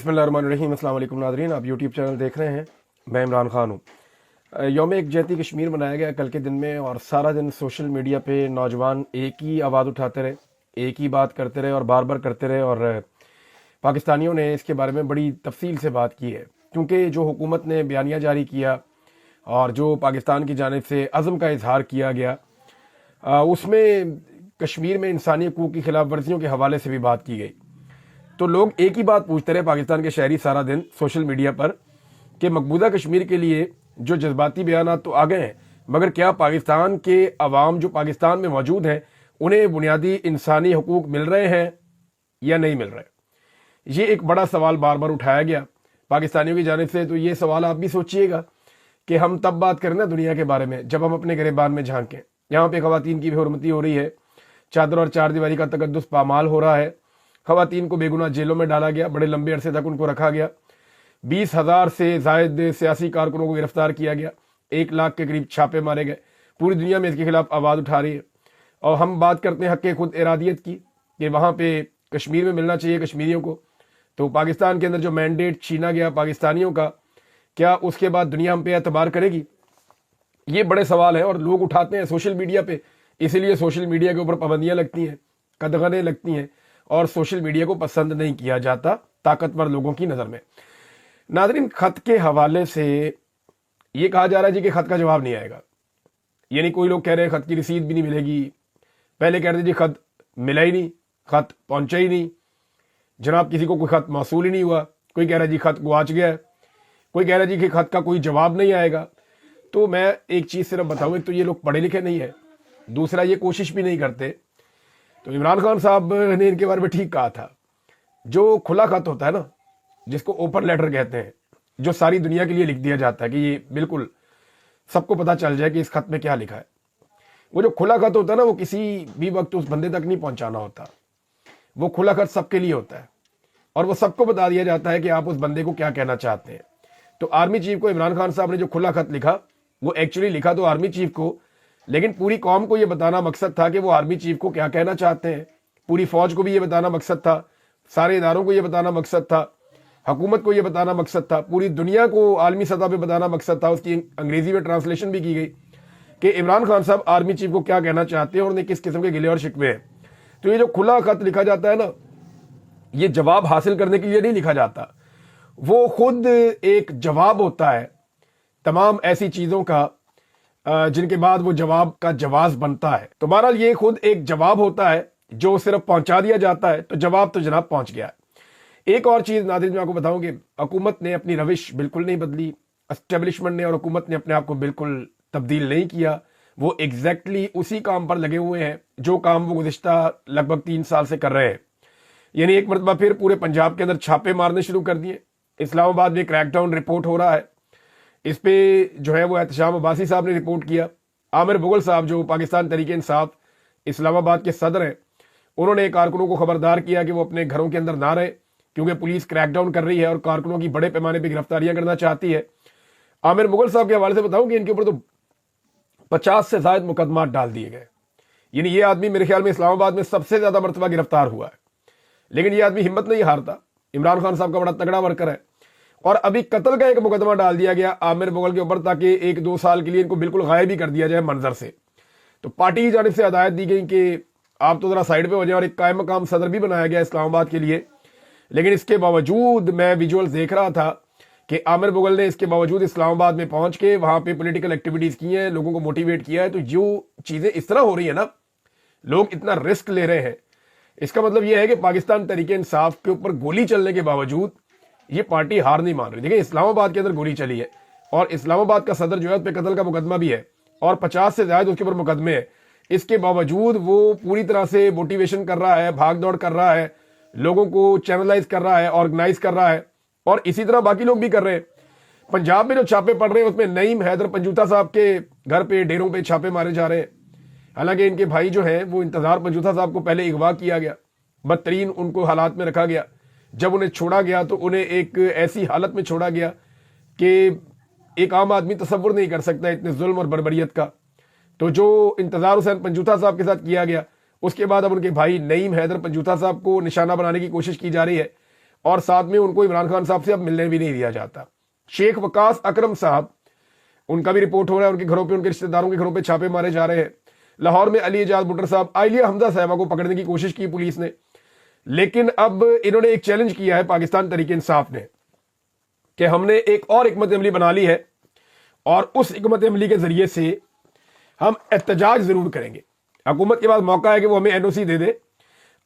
बिस्मिल्लाहिर्रहमानिर्रहीम। अस्सलाम वालेकुम नाज़रीन, आप यूट्यूब चैनल देख रहे हैं। मैं इमरान खान हूँ। यौम यकजहती कश्मीर मनाया गया कल के दिन में, और सारा दिन सोशल मीडिया पे नौजवान एक ही आवाज़ उठाते रहे, एक ही बात करते रहे और बार बार करते रहे। और पाकिस्तानियों ने इसके बारे में बड़ी तफसील से बात की है, क्योंकि जो हुकूमत ने बयानिया जारी किया और जो पाकिस्तान की जानिब से अज़म का इजहार किया गया, उसमें कश्मीर में इंसानी हकूक़ की खिलाफ वर्जियों के हवाले से भी बात की गई। तो लोग एक ही बात पूछते रहे, पाकिस्तान के शहरी सारा दिन सोशल मीडिया पर, कि मकबूजा कश्मीर के लिए जो जज्बाती बयान तो आ गए हैं, मगर क्या पाकिस्तान के अवाम जो पाकिस्तान में मौजूद हैं उन्हें बुनियादी इंसानी हकूक़ मिल रहे हैं या नहीं मिल रहे? ये एक बड़ा सवाल बार बार उठाया गया पाकिस्तानियों की जानिब से। तो ये सवाल आप भी सोचिएगा कि हम तब बात करें ना दुनिया के बारे में जब हम अपने गिरबान में झांकें। यहाँ पे ख़वातीन की बेहुरमती हो रही है, चादर और चार दीवारी का तकद्दुस पामाल हो रहा है, ख़वातीन को बेगुनाह जेलों में डाला गया, बड़े लंबे अरसे तक उनको रखा गया, 20,000 से ज़ायद सियासी कारकुनों को गिरफ्तार किया गया, 1 लाख के करीब छापे मारे गए। पूरी दुनिया में इसके खिलाफ आवाज़ उठा रही है। और हम बात करते हैं हक़ खुद इरादियत की, कि वहाँ पे कश्मीर में मिलना चाहिए कश्मीरियों को। तो पाकिस्तान के अंदर जो मैंडेट छीना गया पाकिस्तानियों का, क्या उसके बाद दुनिया हम पे एतबार करेगी? ये बड़े सवाल हैं और लोग उठाते हैं सोशल मीडिया पे। इसीलिए सोशल मीडिया के ऊपर पाबंदियाँ लगती हैं, कदगनें लगती हैं, और सोशल मीडिया को पसंद नहीं किया जाता ताकतवर लोगों की नज़र में। नाज़रीन, ख़त के हवाले से ये कहा जा रहा है जी कि ख़त का जवाब नहीं आएगा। यानी कोई लोग कह रहे हैं ख़त की रसीद भी नहीं मिलेगी। पहले कह रहे थे जी ख़त मिला ही नहीं, ख़त पहुंचा ही नहीं, जनाब किसी को कोई ख़त मौसूल ही नहीं हुआ। कोई कह रहा है जी ख़त गुआच गया है, कोई कह रहा है जी कि ख़त का कोई जवाब नहीं आएगा। तो मैं एक चीज़ सिर्फ बताऊँ, एक तो ये लोग पढ़े लिखे नहीं है, दूसरा ये कोशिश भी नहीं करते। तो इमरान खान साहब ने इनके बारे में ठीक कहा था, जो खुला खत होता है ना, जिसको ओपन लेटर कहते हैं, जो सारी दुनिया के लिए लिख दिया जाता है कि ये बिल्कुल सबको पता चल जाए कि इस खत में क्या लिखा है, वो जो खुला खत होता है ना, वो किसी भी वक्त उस बंदे तक नहीं पहुंचाना होता। वो खुला खत सबके लिए होता है और वो सबको बता दिया जाता है कि आप उस बंदे को क्या कहना चाहते हैं। तो आर्मी चीफ को इमरान खान साहब ने जो खुला खत लिखा, वो एक्चुअली लिखा तो आर्मी चीफ को, लेकिन पूरी कौम को यह बताना मकसद था कि वो आर्मी चीफ को क्या कहना चाहते हैं। पूरी फौज को भी ये बताना मकसद था, सारे इदारों को ये बताना मकसद था, हुकूमत को ये बताना मकसद था, पूरी दुनिया को आलमी सतह पे बताना मकसद था। उसकी अंग्रेजी में ट्रांसलेशन भी की गई कि इमरान खान साहब आर्मी चीफ को क्या कहना चाहते हैं और उन्हें किस किस्म के गिले और शिकवे हैं। तो ये जो खुला खत लिखा जाता है ना, ये जवाब हासिल करने के लिए नहीं लिखा जाता, वो खुद एक जवाब होता है तमाम ऐसी चीज़ों का जिनके बाद वो जवाब का जवाब बनता है। तो बहरहाल ये खुद एक जवाब होता है जो सिर्फ पहुंचा दिया जाता है। तो जवाब तो जनाब पहुंच गया है। एक और चीज़ नाज़रीन मैं आपको बताऊं कि हुकूमत ने अपनी रविश बिल्कुल नहीं बदली, एस्टेब्लिशमेंट ने और हुकूमत ने अपने आप को बिल्कुल तब्दील नहीं किया। वो एग्जैक्टली उसी काम पर लगे हुए हैं जो काम वो गुज़िश्ता लगभग 3 साल से कर रहे हैं। यानी एक मरतबा फिर पूरे पंजाब के अंदर छापे मारने शुरू कर दिए। इस्लामाबाद में क्रैकडाउन रिपोर्ट हो रहा है, इस पे जो है वो एहतशाम अब्बासी साहब ने रिपोर्ट किया। आमिर मुगल साहब जो पाकिस्तान तहरीक इंसाफ इस्लामाबाद के सदर हैं, उन्होंने कारकुनों को खबरदार किया कि वो अपने घरों के अंदर ना रहे, क्योंकि पुलिस क्रैकडाउन कर रही है और कारकुनों की बड़े पैमाने पर गिरफ्तारियां करना चाहती है। आमिर मुगल साहब के हवाले से बताऊं कि इनके ऊपर तो 50 से ज्यादा मुकदमा डाल दिए गए। यानी ये आदमी मेरे ख्याल में इस्लामाबाद में सबसे ज्यादा मरतबा गिरफ्तार हुआ है, लेकिन ये आदमी हिम्मत नहीं हारता। इमरान खान साहब का बड़ा तगड़ा वर्कर है। और अभी कत्ल का एक मुकदमा डाल दिया गया आमिर मुगल के ऊपर, ताकि 1-2 साल के लिए इनको बिल्कुल गायब ही कर दिया जाए मंजर से। तो पार्टी की जानिब से हदायत दी गई कि आप तो जरा साइड पे हो जाए, और एक कायम मकाम सदर भी बनाया गया इस्लामाबाद के लिए। लेकिन इसके बावजूद मैं विजुअल्स देख रहा था कि आमिर मुगल ने इसके बावजूद इस्लामाबाद में पहुंच के वहां पे पॉलिटिकल एक्टिविटीज की हैं, लोगों को मोटिवेट किया है। तो जो चीजें इस तरह हो रही है ना, लोग इतना रिस्क ले रहे हैं, इसका मतलब यह है कि पाकिस्तान तहरीक इंसाफ के ऊपर गोली चलने के बावजूद ये पार्टी हार नहीं मान रही। देखिए, इस्लामाबाद के अंदर गोली चली है और इस्लामाबाद का सदर जो है उस पर कत्ल का मुकदमा भी है और 50 से ज्यादा उसके ऊपर मुकदमे हैं। इसके बावजूद वो पूरी तरह से मोटिवेशन कर रहा है, भाग दौड़ कर रहा है, लोगों को चैनलाइज कर रहा है, ऑर्गेनाइज कर रहा है, और इसी तरह बाकी लोग भी कर रहे हैं। पंजाब में जो छापे पड़ रहे हैं उसमें नईम हैदर पंजूता साहब के घर पे, डेरों पे छापे मारे जा रहे हैं। हालांकि इनके भाई जो हैं वो इंतजार पंजूता साहब को पहले अगवा किया गया, बदतरीन उनको हालात में रखा गया। जब उन्हें छोड़ा गया तो उन्हें एक ऐसी हालत में छोड़ा गया कि एक आम आदमी तसव्वुर नहीं कर सकता इतने जुल्म और बर्बरियत का। तो जो इंतजार हुसैन पंजूता साहब के साथ किया गया, उसके बाद अब उनके भाई नईम हैदर पंजूता साहब को निशाना बनाने की कोशिश की जा रही है। اور ساتھ میں ان کو عمران خان صاحب سے اب ملنے بھی نہیں دیا جاتا۔ شیخ وقاص اکرم صاحب، ان کا بھی رپورٹ ہو رہا ہے ان کے گھروں پہ، ان کے رشتہ داروں کے گھروں پہ چھاپے مارے جا رہے ہیں۔ لاہور میں علی اعجاز بٹر صاحب، عالیہ حمزہ صاحبہ کو پکڑنے کی کوشش کی پولیس نے، لیکن اب انہوں نے ایک چیلنج کیا ہے پاکستان تحریک انصاف نے کہ ہم نے ایک اور حکمت عملی بنا لی ہے اور اس حکمت عملی کے ذریعے سے ہم احتجاج ضرور کریں گے۔ حکومت کے پاس موقع ہے کہ وہ ہمیں این او سی دے دے۔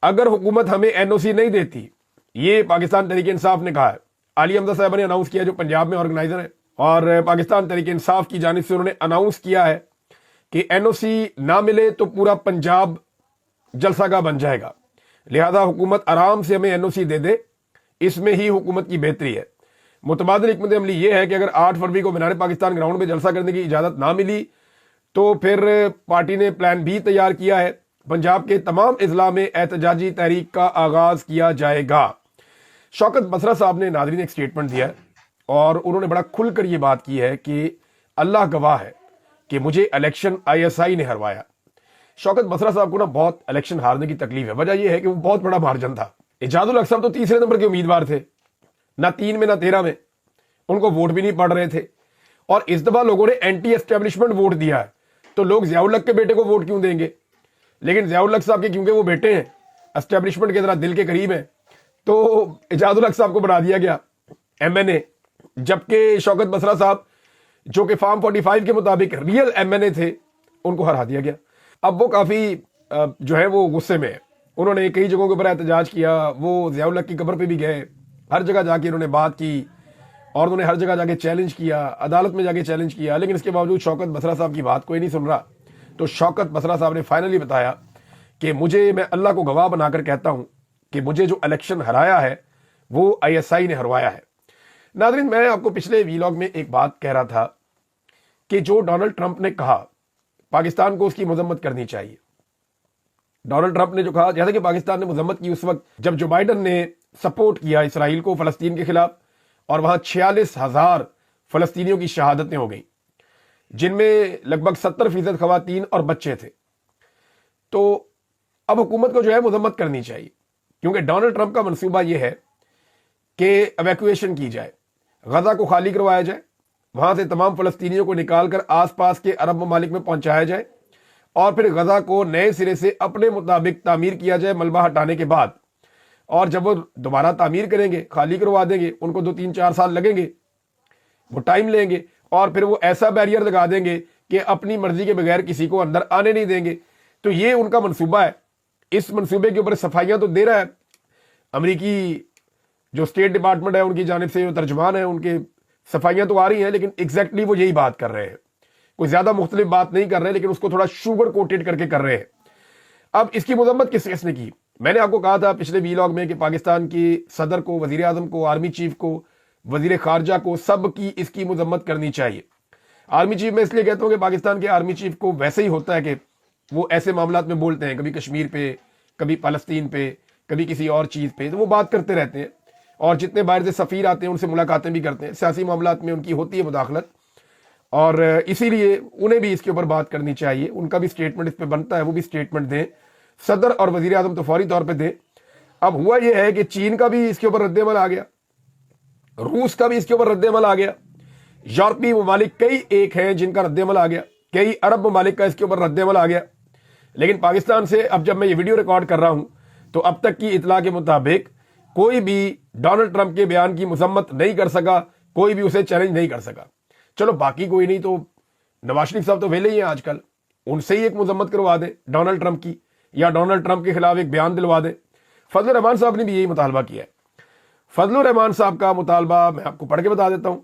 اگر حکومت ہمیں این او سی نہیں دیتی، یہ پاکستان تحریک انصاف نے کہا ہے، عالیہ حمزہ صاحبہ نے اناؤنس کیا جو پنجاب میں آرگنائزر ہے، اور پاکستان تحریک انصاف کی جانب سے انہوں نے اناؤنس کیا ہے کہ این او سی نہ ملے تو پورا پنجاب جلسہ گاہ بن جائے گا، لہذا حکومت آرام سے ہمیں این او سی دے دے، اس میں ہی حکومت کی بہتری ہے۔ متبادل حکمت عملی یہ ہے کہ اگر 8 فروری کو مینار پاکستان گراؤنڈ میں جلسہ کرنے کی اجازت نہ ملی تو پھر پارٹی نے پلان بھی تیار کیا ہے، پنجاب کے تمام اضلاع میں احتجاجی تحریک کا آغاز کیا جائے گا۔ شوکت بسرا صاحب نے ناظرین ایک سٹیٹمنٹ دیا ہے اور انہوں نے بڑا کھل کر یہ بات کی ہے کہ اللہ گواہ ہے کہ مجھے الیکشن آئی ایس آئی نے ہروایا۔ شوکت بسرا صاحب کو نا بہت الیکشن ہارنے کی تکلیف ہے، وجہ یہ ہے کہ وہ بہت بڑا مارجن تھا۔ اعجاز الحق صاحب تو تیسرے نمبر کے امیدوار تھے، نہ 3 میں نہ 13 میں، ان کو ووٹ بھی نہیں پڑ رہے تھے، اور اس دفعہ لوگوں نے اینٹی اسٹیبلشمنٹ ووٹ دیا ہے، تو لوگ ضیاء الحق کے بیٹے کو ووٹ کیوں دیں گے؟ لیکن ضیاء الحق صاحب کے کیونکہ وہ بیٹے ہیں، اسٹیبلشمنٹ کے ذرا دل کے قریب ہیں، تو اعجاز الحق صاحب کو بنا دیا گیا ایم این اے، جبکہ شوکت بسرا صاحب جو کہ فارم 45 کے مطابق ریئل ایم این اے تھے، ان کو ہرا دیا گیا۔ اب وہ کافی جو ہے وہ غصے میں ہے، انہوں نے کئی جگہوں کے اوپر احتجاج کیا، وہ ضیاء الحق کی قبر پہ بھی گئے، ہر جگہ جا کے انہوں نے بات کی اور انہوں نے ہر جگہ جا کے چیلنج کیا، عدالت میں جا کے چیلنج کیا، لیکن اس کے باوجود شوکت بسرا صاحب کی بات کوئی نہیں سن رہا۔ تو شوکت بسرا صاحب نے فائنلی بتایا کہ میں اللہ کو گواہ بنا کر کہتا ہوں کہ مجھے جو الیکشن ہرایا ہے وہ آئی ایس آئی نے ہروایا ہے۔ ناظرین، میں آپ کو پچھلے ویلاگ میں ایک بات کہہ رہا تھا کہ جو ڈونلڈ ٹرمپ نے کہا پاکستان کو اس کی مذمت کرنی چاہیے۔ ڈونلڈ ٹرمپ نے جو کہا، جیسا کہ پاکستان نے مذمت کی اس وقت جب جو بائیڈن نے سپورٹ کیا اسرائیل کو فلسطین کے خلاف، اور وہاں 46,000 فلسطینیوں کی شہادتیں ہو گئیں، جن میں لگ بھگ 70% خواتین اور بچے تھے۔ تو اب حکومت کو جو ہے مذمت کرنی چاہیے، کیونکہ ڈونلڈ ٹرمپ کا منصوبہ یہ ہے کہ ایویکویشن کی جائے، غزہ کو خالی کروایا جائے، وہاں سے تمام فلسطینیوں کو نکال کر آس پاس کے عرب ممالک میں پہنچایا جائے، اور پھر غزہ کو نئے سرے سے اپنے مطابق تعمیر کیا جائے ملبہ ہٹانے کے بعد، اور جب وہ دوبارہ تعمیر کریں گے، خالی کروا دیں گے، ان کو 2-3-4 سال لگیں گے، وہ ٹائم لیں گے، اور پھر وہ ایسا بیریئر لگا دیں گے کہ اپنی مرضی کے بغیر کسی کو اندر آنے نہیں دیں گے۔ تو یہ ان کا منصوبہ ہے۔ اس منصوبے کے اوپر صفائیاں تو دے رہا ہے امریکی جو اسٹیٹ ڈپارٹمنٹ ہے، ان کی جانب سے جو ترجمان ہے، ان کے صفائیاں تو آ رہی ہیں، لیکن ایگزیکٹلی وہ یہی بات کر رہے ہیں، کوئی زیادہ مختلف بات نہیں کر رہے، لیکن اس کو تھوڑا شوگر کوٹیڈ کر کے کر رہے ہیں۔ اب اس کی مذمت کس نے کی؟ میں نے آپ کو کہا تھا پچھلے ویلاگ میں کہ پاکستان کی صدر کو، وزیر اعظم کو، آرمی چیف کو، وزیر خارجہ کو، سب کی اس کی مذمت کرنی چاہیے۔ آرمی چیف میں اس لیے کہتا ہوں کہ پاکستان کے آرمی چیف کو ویسے ہی ہوتا ہے کہ وہ ایسے معاملات میں بولتے ہیں، کبھی کشمیر پہ، کبھی فلسطین پہ، کبھی کسی اور چیز پہ، تو وہ بات کرتے رہتے ہیں، اور جتنے باہر سے سفیر آتے ہیں ان سے ملاقاتیں بھی کرتے ہیں، سیاسی معاملات میں ان کی ہوتی ہے مداخلت، اور اسی لیے انہیں بھی اس کے اوپر بات کرنی چاہیے، ان کا بھی سٹیٹمنٹ اس پہ بنتا ہے، وہ بھی سٹیٹمنٹ دیں، صدر اور وزیر اعظم تو فوری طور پہ دیں۔ اب ہوا یہ ہے کہ چین کا بھی اس کے اوپر رد عمل آ گیا، روس کا بھی اس کے اوپر رد عمل آ گیا، یورپی ممالک کئی ایک ہیں جن کا رد عمل آ گیا، کئی عرب ممالک کا اس کے اوپر رد عمل آ گیا، لیکن پاکستان سے اب جب میں یہ ویڈیو ریکارڈ کر رہا ہوں تو اب تک کی اطلاع کے مطابق کوئی بھی ڈونلڈ ٹرمپ کے بیان کی مذمت نہیں کر سکا، کوئی بھی اسے چیلنج نہیں کر سکا۔ چلو باقی کوئی نہیں تو نواز شریف صاحب تو ویلے ہی ہیں آج کل، ان سے ہی ایک مذمت کروا دیں ڈونلڈ ٹرمپ کی، یا ڈونلڈ ٹرمپ کے خلاف ایک بیان دلوا دیں۔ فضل الرحمان صاحب نے بھی یہی مطالبہ کیا ہے۔ فضل الرحمان صاحب کا مطالبہ میں آپ کو پڑھ کے بتا دیتا ہوں۔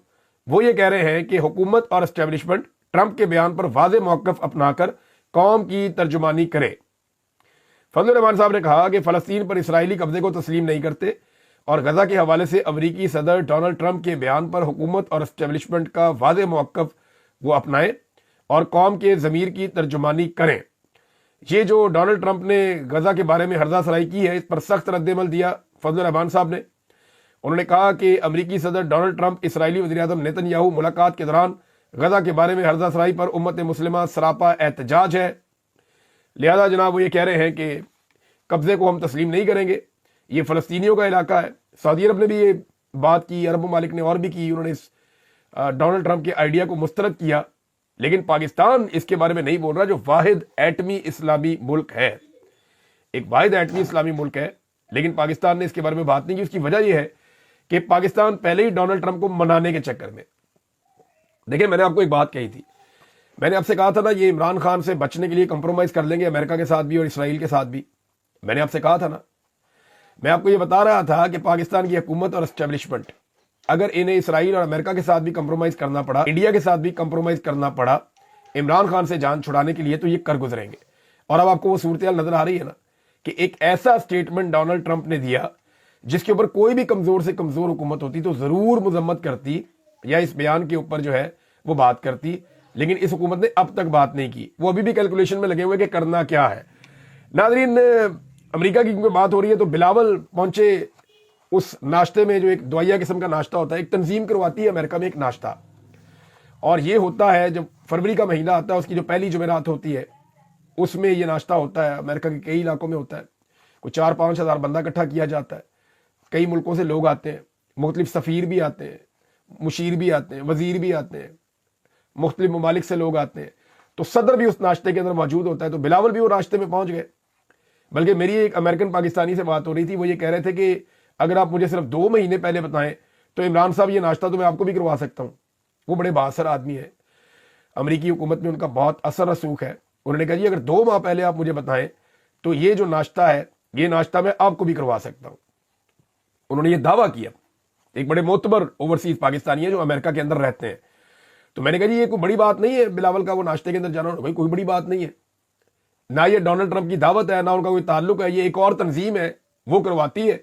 وہ یہ کہہ رہے ہیں کہ حکومت اور اسٹیبلشمنٹ ٹرمپ کے بیان پر واضح موقف اپنا کر قوم کی ترجمانی کرے۔ فضل الرحمان صاحب نے کہا کہ فلسطین پر اسرائیلی قبضے کو تسلیم نہیں کرتے، اور غزہ کے حوالے سے امریکی صدر ڈونلڈ ٹرمپ کے بیان پر حکومت اور اسٹیبلشمنٹ کا واضح موقف وہ اپنائیں اور قوم کے ضمیر کی ترجمانی کریں۔ یہ جو ڈونلڈ ٹرمپ نے غزہ کے بارے میں ہرزہ سرائی کی ہے، اس پر سخت رد عمل دیا فضل الرحمان صاحب نے۔ انہوں نے کہا کہ امریکی صدر ڈونلڈ ٹرمپ اسرائیلی وزیر اعظم نیتن یاہو ملاقات کے دوران غزہ کے بارے میں ہرزہ سرائی پر امت مسلمہ سراپا احتجاج ہے، لہذا جناب وہ یہ کہہ رہے ہیں کہ قبضے کو ہم تسلیم نہیں کریں گے، یہ فلسطینیوں کا علاقہ ہے، सऊदी अरब ने भी ये बात की, अरब ममालिक ने और भी की, उन्होंने इस डोनाल्ड ट्रंप के आइडिया को मुस्तरद किया, लेकिन पाकिस्तान इसके बारे में नहीं बोल रहा, जो वाहिद एटमी इस्लामी मुल्क है, एक वाहिद एटमी इस्लामी मुल्क है, लेकिन पाकिस्तान ने इसके बारे में बात नहीं की। उसकी वजह यह है कि पाकिस्तान पहले ही डोनाल्ड ट्रंप को मनाने के चक्कर में, देखिए मैंने आपको एक बात कही थी, मैंने आपसे कहा था ना ये इमरान खान से बचने के लिए कंप्रोमाइज कर लेंगे अमेरिका के साथ भी और इसराइल के साथ भी, मैंने आपसे कहा था ना। मैं आपको ये बता रहा था कि पाकिस्तान की हुकूमत और एस्टेब्लिशमेंट, अगर इन्हें इसराइल और अमेरिका के साथ भी कंप्रोमाइज करना पड़ा, इंडिया के साथ भी कंप्रोमाइज करना पड़ा इमरान खान से जान छुड़ाने के लिए, तो ये कर गुजरेंगे। और अब आपको वो सूरत नजर आ रही है ना कि एक ऐसा स्टेटमेंट डोनाल्ड ट्रंप ने दिया जिसके ऊपर कोई भी कमजोर से कमजोर हुकूमत होती तो जरूर मजम्मत करती या इस बयान के ऊपर जो है वो बात करती, लेकिन इस हुकूमत ने अब तक बात नहीं की। वो अभी भी कैलकुलेशन में लगे हुए कि करना क्या है। नाज़रीन, अमेरिका की क्योंकि बात हो रही है तो बिलावल पहुंचे उस नाश्ते में, जो एक दवाइया किस्म का नाश्ता होता है, एक तंजीम करवाती है अमेरिका में एक नाश्ता, और ये होता है जब फरवरी का महीना आता है उसकी जो पहली जुमेरात होती है उसमें ये नाश्ता होता है। अमेरिका के कई इलाकों में होता है, कुछ 4-5 हज़ार बंदा इकट्ठा किया जाता है, कई मुल्कों से लोग आते हैं, मुख्तलिफ सफ़ीर भी आते हैं, मुशीर भी आते हैं, वजीर भी आते हैं, मुख्तलिफ ममालिक से लोग आते हैं, तो सदर भी उस नाश्ते के अंदर मौजूद होता है। तो बिलावल भी वो नाश्ते में पहुंच गए। बल्कि मेरी एक अमेरिकन पाकिस्तानी से बात हो रही थी, वो ये कह रहे थे कि अगर आप मुझे सिर्फ 2 महीने पहले बताएं तो इमरान साहब ये नाश्ता तो मैं आपको भी करवा सकता हूं। वो बड़े बासर आदमी है, अमरीकी हुकूमत में उनका बहुत असर रसूख है। उन्होंने कहा जी अगर 2 माह पहले आप मुझे बताएं तो ये जो नाश्ता है ये नाश्ता मैं आपको भी करवा सकता हूं। उन्होंने ये दावा किया, एक बड़े मोतबर ओवरसीज पाकिस्तानी है जो अमेरिका के अंदर रहते हैं। तो मैंने कहा जी ये कोई बड़ी बात नहीं है बिलावल का वो नाश्ते के अंदर जाना। भाई कोई बड़ी बात नहीं है, ना ये डोनाल्ड ट्रंप की दावत है, ना उनका कोई ताल्लुक है, ये एक और तंजीम है वो करवाती है,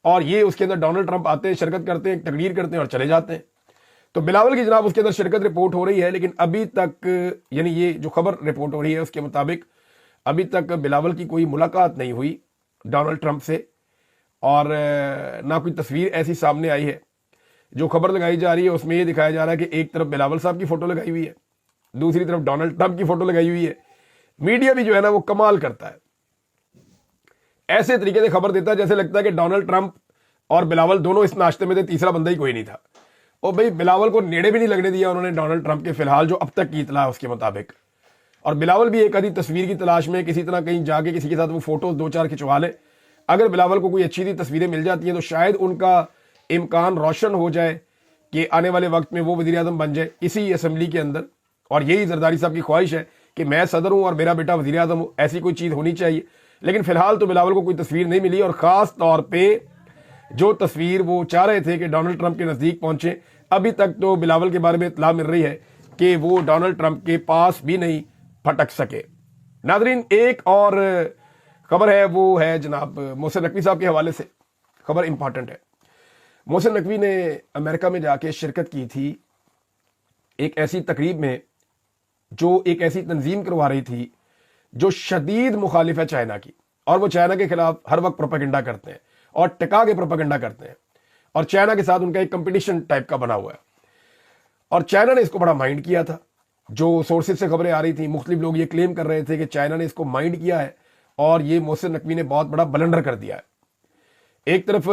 और ये उसके अंदर डोनाल्ड ट्रंप आते हैं, शिरकत करते हैं, तकरीर करते हैं और चले जाते हैं। तो बिलावल की जनाब उसके अंदर शिरकत रिपोर्ट हो रही है, लेकिन अभी तक, यानी ये जो खबर रिपोर्ट हो रही है उसके मुताबिक अभी तक बिलावल की कोई मुलाकात नहीं हुई डोनाल्ड ट्रंप से, और ना कोई तस्वीर ऐसी सामने आई है। जो खबर लगाई जा रही है उसमें ये दिखाया जा रहा है कि एक तरफ बिलावल साहब की फोटो लगाई हुई है, दूसरी तरफ डोनाल्ड ट्रंप की फोटो लगाई हुई है। मीडिया भी जो है ना वो कमाल करता है, ऐसे तरीके से खबर देता है जैसे लगता है कि डोनाल्ड ट्रंप और बिलावल दोनों इस नाश्ते में थे, तीसरा बंदा ही कोई नहीं था। और भाई बिलावल को नेड़े भी नहीं लगने दिया उन्होंने डोनाल्ड ट्रंप के, फिलहाल जो अब तक की इतला है उसके मुताबिक। और बिलावल भी एक आधी तस्वीर की तलाश में किसी तरह कहीं जाके किसी के साथ वो फोटोज 2-4 खिंचवा ले। अगर बिलावल को कोई अच्छी सी तस्वीरें मिल जाती हैं तो शायद उनका इम्कान रोशन हो जाए कि आने वाले वक्त में वो वज़ीर आज़म बन जाए इसी असेंबली के अंदर। और यही जरदारी साहब की ख्वाहिश है कि मैं सदर हूं और मेरा बेटा वज़ीर आज़म हो, ऐसी कोई चीज़ होनी चाहिए। लेकिन फिलहाल तो बिलावल को कोई तस्वीर नहीं मिली, और ख़ास तौर पर जो तस्वीर वो चाह रहे थे कि डोनाल्ड ट्रंप के नज़दीक पहुंचे, अभी तक तो बिलावल के बारे में इत्तला मिल रही है कि वो डोनाल्ड ट्रंप के पास भी नहीं फटक सके। नाज़रीन, एक और खबर है, वो है जनाब मोहसिन नकवी साहब के हवाले से। खबर इंपॉर्टेंट है। मोहसिन नकवी ने अमेरिका में जाके शिरकत की थी एक ऐसी तकरीब में जो एक ऐसी तंजीम करवा रही थी जो शदीद मुखालिफ है चाइना की, और वो चाइना के खिलाफ हर वक्त प्रोपेगेंडा करते हैं और टिका के प्रोपेगेंडा करते हैं, और चाइना के साथ उनका एक कंपटीशन टाइप का बना हुआ है। और चाइना ने इसको बड़ा माइंड किया था। जो सोर्सेज से खबरें आ रही थी, मुख्तलिफ लोग ये क्लेम कर रहे थे कि चाइना ने इसको माइंड किया है और ये मोहसिन नकवी ने बहुत बड़ा ब्लंडर कर दिया है। एक तरफ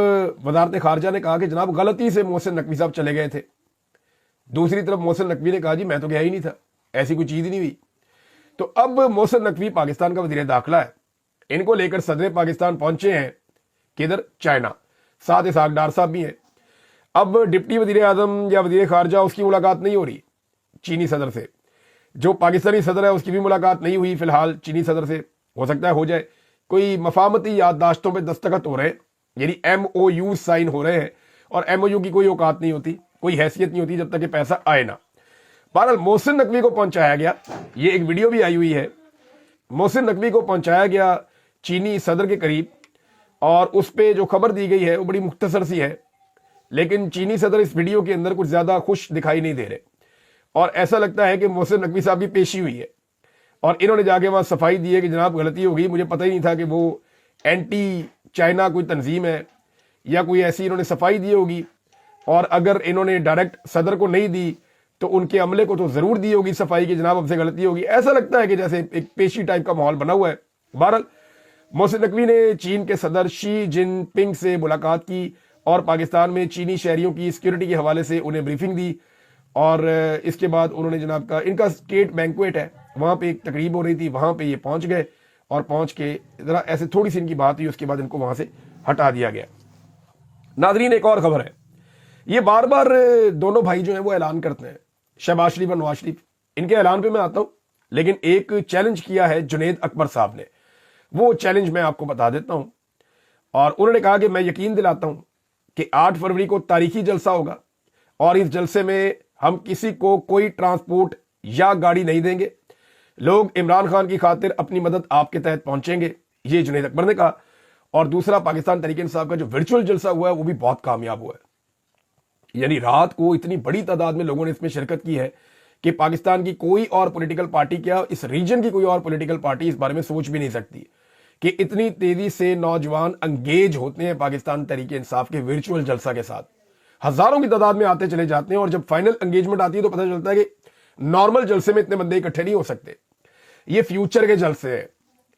वजारत खारजा ने कहा कि जनाब गलती से मोहसिन नकवी साहब चले गए थे, दूसरी तरफ मोहसिन नकवी ने कहा जी मैं तो गया ही नहीं था, ऐसी कोई चीज ही नहीं हुई। तो अब मोहसिन नकवी पाकिस्तान का वजीर दाखिला है, इनको लेकर सदर पाकिस्तान पहुंचे हैं, किधर? चाइना। साथ इसहाक डार साहब भी हैं। अब डिप्टी वजीर आजम या वजीर खारजा उसकी मुलाकात नहीं हो रही चीनी सदर से, जो पाकिस्तानी सदर है उसकी भी मुलाकात नहीं हुई फिलहाल चीनी सदर से। हो सकता है हो जाए, कोई मफामती याददाश्तों पे दस्तखत हो रहे हैं, यानी MOU साइन हो रहे हैं, और MOU की कोई औकात नहीं होती, कोई हैसियत नहीं होती जब तक कि पैसा आए ना। बहरहाल मोहसिन नकवी को पहुंचाया गया, ये एक वीडियो भी आई हुई है, मोहसिन नकवी को पहुंचाया गया चीनी सदर के करीब, और उस पर जो खबर दी गई है वो बड़ी मुख्तसर सी है, लेकिन चीनी सदर इस वीडियो के अंदर कुछ ज्यादा खुश दिखाई नहीं दे रहे, और ऐसा लगता है कि मोहसिन नकवी साहब की पेशी हुई है और इन्होंने जाके वहां सफाई दी है कि जनाब गलती हो गई, मुझे पता ही नहीं था कि वो एंटी चाइना कोई तंजीम है या कोई ऐसी, इन्होंने सफाई दी होगी, और अगर इन्होंने डायरेक्ट सदर को नहीं दी तो उनके अमले को तो जरूर दी होगी सफाई की, जनाब हमसे गलती होगी। ऐसा लगता है कि जैसे एक पेशी टाइप का माहौल बना हुआ है। बहरहाल मोहसिन नकवी ने चीन के सदर शी जिनपिंग से मुलाकात की اور پاکستان میں چینی شہریوں کی سیکورٹی کے حوالے سے انہیں بریفنگ دی، اور اس کے بعد انہوں نے جناب کا ان کا اسٹیٹ بینکویٹ ہے، وہاں پہ ایک تقریب ہو رہی تھی، وہاں پہ یہ پہنچ گئے، اور پہنچ کے ذرا ایسے تھوڑی سی ان کی بات ہوئی، اس کے بعد ان کو وہاں سے ہٹا دیا گیا۔ ناظرین ایک اور خبر ہے، یہ بار بار دونوں بھائی جو ہیں وہ اعلان کرتے ہیں، شہباز شریف اور نواز شریف، ان کے اعلان پہ میں آتا ہوں، لیکن ایک چیلنج کیا ہے جنید اکبر صاحب نے، وہ چیلنج میں آپ کو بتا دیتا ہوں، اور انہوں نے کہا کہ میں یقین دلاتا ہوں کہ 8 فروری کو تاریخی جلسہ ہوگا، اور اس جلسے میں ہم کسی کو کوئی ٹرانسپورٹ یا گاڑی نہیں دیں گے، لوگ عمران خان کی خاطر اپنی مدد آپ کے تحت پہنچیں گے، یہ جنید اکبر نے کہا۔ اور دوسرا، پاکستان تحریک انصاف کا جو ورچوئل جلسہ ہوا ہے وہ بھی بہت کامیاب ہوا ہے، یعنی رات کو اتنی بڑی تعداد میں لوگوں نے اس میں شرکت کی ہے کہ پاکستان کی کوئی اور پولیٹیکل پارٹی، کیا اس ریجن کی کوئی اور پولیٹیکل پارٹی اس بارے میں سوچ بھی نہیں سکتی کہ اتنی تیزی سے نوجوان انگیج ہوتے ہیں پاکستان تحریک انصاف کے ورچوئل جلسہ کے ساتھ، ہزاروں کی تعداد میں آتے چلے جاتے ہیں، اور جب فائنل انگیجمنٹ آتی ہے تو پتہ چلتا ہے کہ نارمل جلسے میں اتنے بندے اکٹھے نہیں ہو سکتے، یہ فیوچر کے جلسے ہیں،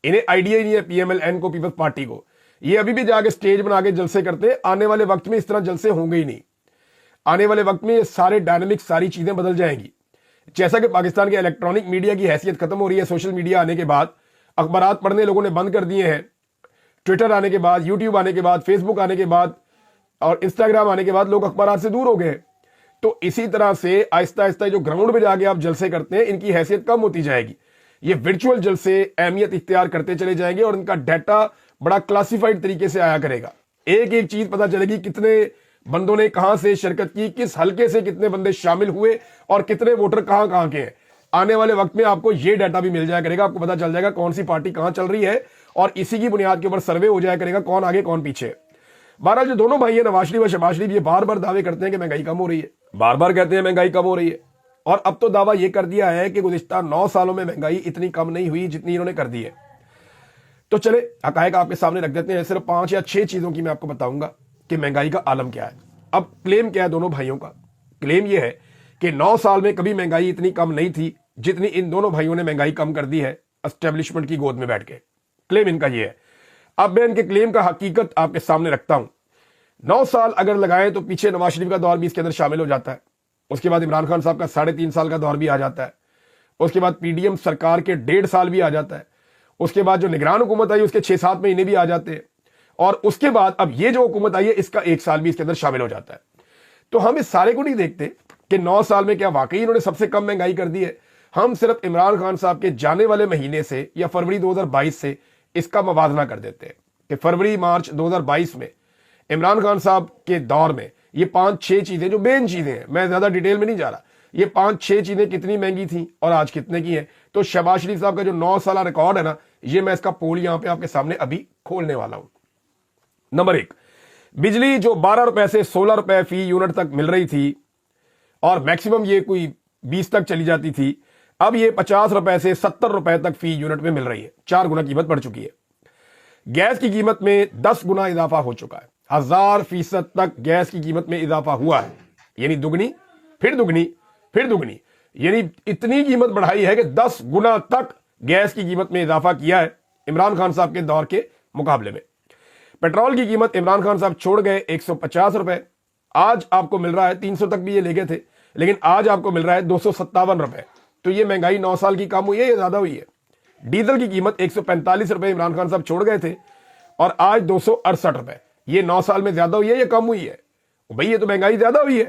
انہیں آئیڈیا ہی نہیں ہے پی ایم ایل این کو، پیپلز پارٹی کو، یہ ابھی بھی جا کے سٹیج بنا کے جلسے کرتے ہیں، آنے والے وقت میں اس طرح جلسے ہوں گے ہی نہیں، آنے والے وقت میں یہ سارے ڈائنامکس، ساری چیزیں بدل جائیں گی، جیسا کہ پاکستان کے الیکٹرانک میڈیا کی حیثیت ختم ہو رہی ہے سوشل میڈیا آنے کے بعد، اخبارات پڑھنے لوگوں نے بند کر دیے ہیں، ٹویٹر آنے کے بعد، یوٹیوب آنے کے بعد، فیس بک آنے کے بعد اور انسٹاگرام آنے کے بعد لوگ اخبارات سے دور ہو گئے، تو اسی طرح سے آہستہ آہستہ جو گراؤنڈ پہ جا کے آپ جلسے کرتے ہیں ان کی حیثیت کم ہوتی جائے گی، یہ ورچوئل جلسے اہمیت اختیار کرتے چلے جائیں گے، اور ان کا ڈیٹا بڑا کلاسیفائڈ طریقے سے آیا کرے گا، ایک ایک چیز پتہ چلے گی، کتنے بندوں نے کہاں سے شرکت کی، کس حلقے سے کتنے بندے شامل ہوئے، اور کتنے ووٹر کہاں کہاں کے ہیں۔ آنے والے وقت میں آپ کو یہ ڈیٹا بھی مل جایا کرے گا، آپ کو پتہ چل جائے گا کون سی پارٹی کہاں چل رہی ہے، اور اسی کی بنیاد کے اوپر سروے ہو جایا کرے گا کون آگے کون پیچھے۔ بہرحال جو دونوں بھائی ہیں نواز شریف اور شہباز شریف، یہ بار بار دعوے کرتے ہیں کہ مہنگائی کم ہو رہی ہے، بار بار کہتے ہیں مہنگائی کم ہو رہی ہے، اور اب تو دعویٰ یہ کر دیا ہے کہ گزشتہ 9 سالوں میں مہنگائی اتنی کم نہیں ہوئی جتنی انہوں نے کر دی ہے۔ تو چلے حقائق آپ کے سامنے رکھ دیتے ہیں، صرف 5 یا 6 چیزوں کی میں آپ کو بتاؤں گا کہ مہنگائی کا عالم کیا ہے۔ اب کلیم کیا ہے دونوں بھائیوں کا؟ کلیم یہ ہے کہ 9 سال میں کبھی مہنگائی اتنی کم نہیں تھی جتنی ان دونوں بھائیوں نے مہنگائی کم کر دی ہے اسٹیبلشمنٹ کی گود میں بیٹھ کے، کلیم ان کا یہ ہے۔ اب میں ان کے کلیم کا حقیقت آپ کے سامنے رکھتا ہوں۔ 9 سال اگر لگائیں تو پیچھے نواز شریف کا دور بھی اس کے اندر شامل ہو جاتا ہے، اس کے بعد عمران خان صاحب کا 3.5 سال کا دور بھی آ جاتا ہے، اس کے بعد پی ڈی ایم سرکار کے 1.5 سال بھی آ جاتا ہے، اس کے بعد جو نگران حکومت آئی اس کے 6-7 مہینے بھی آ جاتے ہیں، اور اس کے بعد اب یہ جو حکومت آئی ہے اس کا 1 سال بھی اس کے اندر شامل ہو جاتا ہے۔ تو ہم اس سارے کو نہیں دیکھتے کہ 9 سال میں کیا واقعی انہوں نے سب سے کم مہنگائی کر دی ہے، ہم صرف عمران خان صاحب کے جانے والے مہینے سے یا فروری 2022 سے اس کا موازنہ کر دیتے ہیں کہ فروری مارچ 2022 میں عمران خان صاحب کے دور میں یہ 5-6 چیزیں جو مین چیزیں ہیں، میں زیادہ ڈیٹیل میں نہیں جا رہا، یہ 5-6 چیزیں کتنی مہنگی تھیں اور آج کتنے کی ہیں۔ تو شہباز شریف صاحب کا جو 9 سالہ ریکارڈ ہے نا، یہ میں اس کا پول یہاں پہ آپ کے سامنے ابھی کھولنے والا ہوں۔ نمبر 1، بجلی جو 12 روپے سے 16 روپے فی یونٹ تک مل رہی تھی، اور میکسیمم یہ کوئی 20 تک چلی جاتی تھی، اب یہ 50 روپے سے 70 روپے تک فی یونٹ میں مل رہی ہے، 4 گنا قیمت بڑھ چکی ہے۔ گیس کی قیمت میں 10 گنا اضافہ ہو چکا ہے، 1000% تک گیس کی قیمت میں اضافہ ہوا ہے، یعنی دگنی پھر دگنی پھر دگنی، یعنی اتنی قیمت بڑھائی ہے کہ 10 گنا تک گیس کی قیمت میں اضافہ کیا ہے عمران خان صاحب کے دور کے مقابلے میں۔ پیٹرول کی قیمت عمران خان صاحب چھوڑ گئے 150 روپے، آج آپ کو مل رہا ہے 300 تک بھی یہ لے گئے تھے، لیکن آج آپ کو مل رہا ہے 257 روپے۔ تو یہ مہنگائی 9 سال کی کم ہوئی ہے یا زیادہ ہوئی ہے؟ ڈیزل کی قیمت 145 روپے عمران خان صاحب چھوڑ گئے تھے، اور آج 268 روپے، یہ 9 سال میں زیادہ ہوئی ہے یا کم ہوئی ہے؟ بھئی یہ تو مہنگائی زیادہ ہوئی ہے۔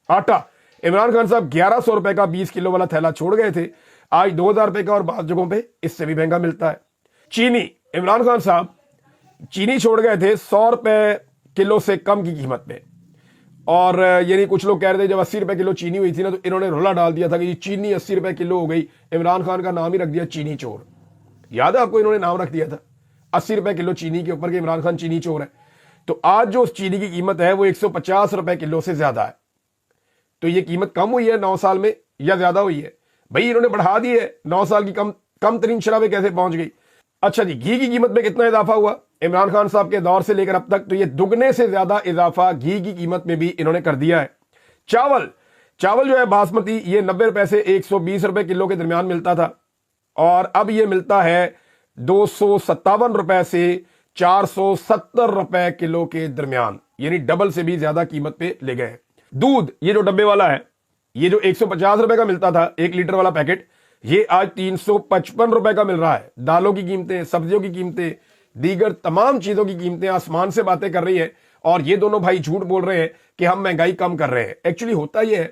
آٹا عمران خان صاحب 1100 روپے کا 20 کلو والا تھیلا چھوڑ گئے تھے، آج 2000 روپے کا، اور بعض جگہوں پہ اس سے بھی مہنگا ملتا ہے۔ چینی عمران خان صاحب چینی چھوڑ گئے تھے 100 روپے کلو سے کم کی قیمت میں، اور یعنی کچھ لوگ کہہ رہے تھے جب 80 روپے کلو چینی ہوئی تھی نا تو انہوں نے رولا ڈال دیا تھا کہ یہ چینی 80 روپے کلو ہو گئی، عمران خان کا نام ہی رکھ دیا چینی چور۔ یاد ہے آپ کو انہوں نے نام رکھ دیا تھا 80 روپے کلو چینی کے اوپر کہ عمران خان چینی چور ہے۔ تو آج جو اس چینی کی قیمت ہے وہ 150 روپے کلو سے زیادہ ہے۔ تو یہ قیمت کم ہوئی ہے 9 سال میں یا زیادہ ہوئی ہے؟ بھائی انہوں نے بڑھا دی ہے، 9 سال کی کم ترین شرح پہ کیسے پہنچ گئی؟ اچھا جی، گھی کی قیمت میں کتنا اضافہ ہوا عمران خان صاحب کے دور سے لے کر اب تک؟ تو یہ دگنے سے زیادہ اضافہ گھی کی قیمت میں بھی انہوں نے کر دیا ہے۔ چاول جو ہے باسمتی، یہ 90 روپے سے 120 روپے کلو کے درمیان ملتا تھا، اور اب یہ ملتا ہے 257 روپے سے 470 روپے کلو کے درمیان۔ यानी डबल से भी ज्यादा कीमत पे ले गए हैं। दूध, ये जो डब्बे वाला है, ये जो 150 रुपए का मिलता था 1 लीटर वाला पैकेट, ये आज 355 रुपए का मिल रहा है। दालों की कीमतें, सब्जियों की कीमतें, दीगर तमाम चीजों की कीमतें आसमान से बातें कर रही है। और ये दोनों भाई झूठ बोल रहे हैं कि हम महंगाई कम कर रहे हैं। एक्चुअली होता यह है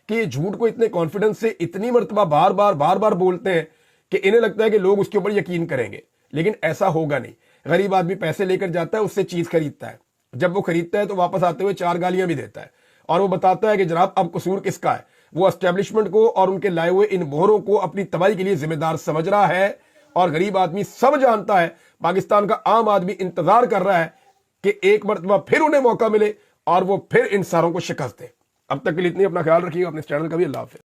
कि ये झूठ को इतने कॉन्फिडेंस से इतनी मर्तबा बार बार बोलते हैं कि इन्हें लगता है कि लोग उसके ऊपर यकीन करेंगे, लेकिन ऐसा होगा नहीं। गरीब आदमी पैसे लेकर जाता है, उससे चीज खरीदता है, जब वो खरीदता है तो वापस आते हुए 4 गालियां भी देता है और वो बताता है कि जनाब अब कसूर किसका है। वो एस्टेब्लिशमेंट को और उनके लाए हुए इन मोहरों को अपनी तबाही के लिए जिम्मेदार समझ रहा है। और गरीब आदमी सब जानता है, पाकिस्तान का आम आदमी इंतजार कर रहा है कि एक मरतबा फिर उन्हें मौका मिले और वो फिर इन सारों को शिकस्त दे। अब तक के लिए इतनी, अपना ख्याल रखिएगा, अपने चैनल का भी। अल्लाह हाफिज़।